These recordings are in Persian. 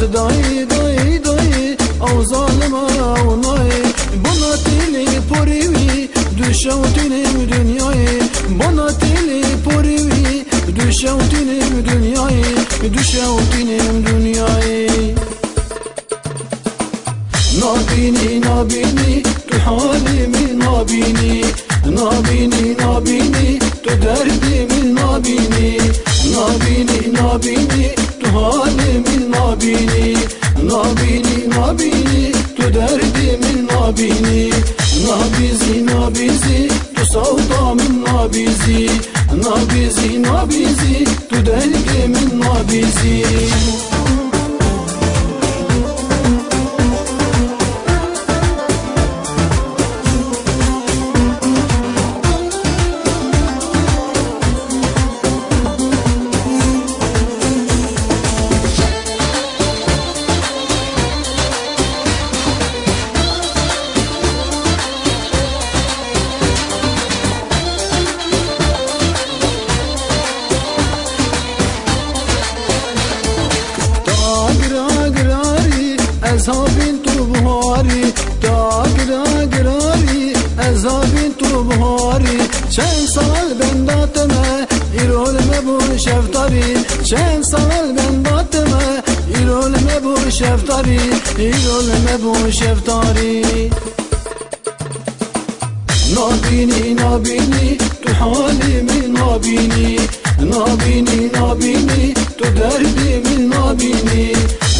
دایی دایی دایی او ظالم او نایی بنا تیلی پوریوی دو شوتینیم دنیایی بنا تیلی پوریوی دو شوتینیم دنیایی دو شوتینیم دنیایی نابینی نابینی تو حالی من نابینی نابینی نابینی تو دردی من نابینی نابینی نابینی تو حالی من نابینی نابینی نابینی تو دردی من نابینی نابیزی نابیزی تو سودا من نابیزی نابیزی نابیزی تو دردی من نابیزی ازابین تو بهاری گراری ازابین تو بهاری چند سال بنداتمه ایرول مبور شفتاری چند سال بنداتمه ایرول مبور شفتاری ایرول مبور شفتاری نابینی نابینی تو حالی من نابینی نابینی نابینی تو دردی من نابینی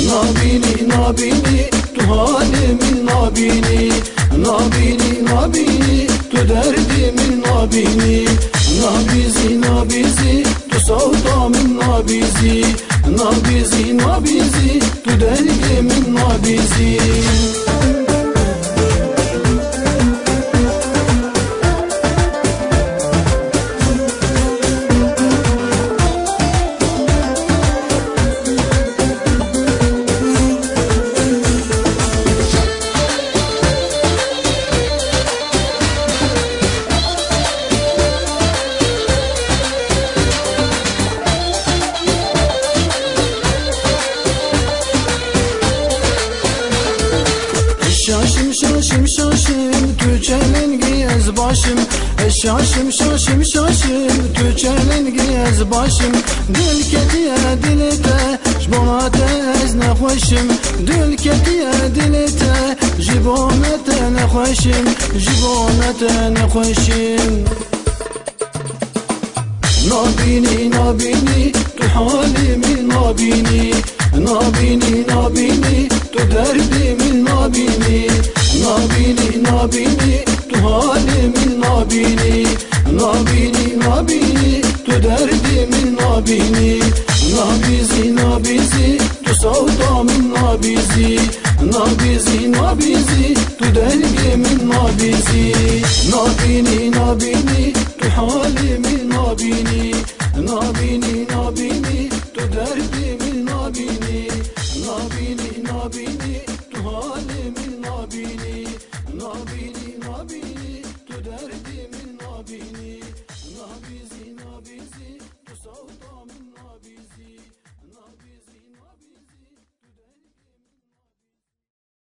نابینی نابینی تو حالی من نابینی نابینی نابینی تو دردی من نابینی نابیزی نابیزی تو سودا من نابیزی نابیزی نابیزی تو دردی من نابیزی شاشم شاشم شاشم تو چلنگی از باشم شاشم شاشم شاشم تو چلنگی از باشم دل کتیه دلته جبونات از نخوشم دل کتیه دلته جبونات نخوشم جبونات نخوشم نابینی نابینی تو حالی من نابینی نابینی نابینی تو دردی من نابینی نابینی نابینی تو حالی من نابینی نابینی نابینی تو دردی من نابینی نابیزی نابیزی تو سودا من نابیزی نابیزی نابیزی تو دردی من نابیزی نابینی نابینی تو حالی من نابینی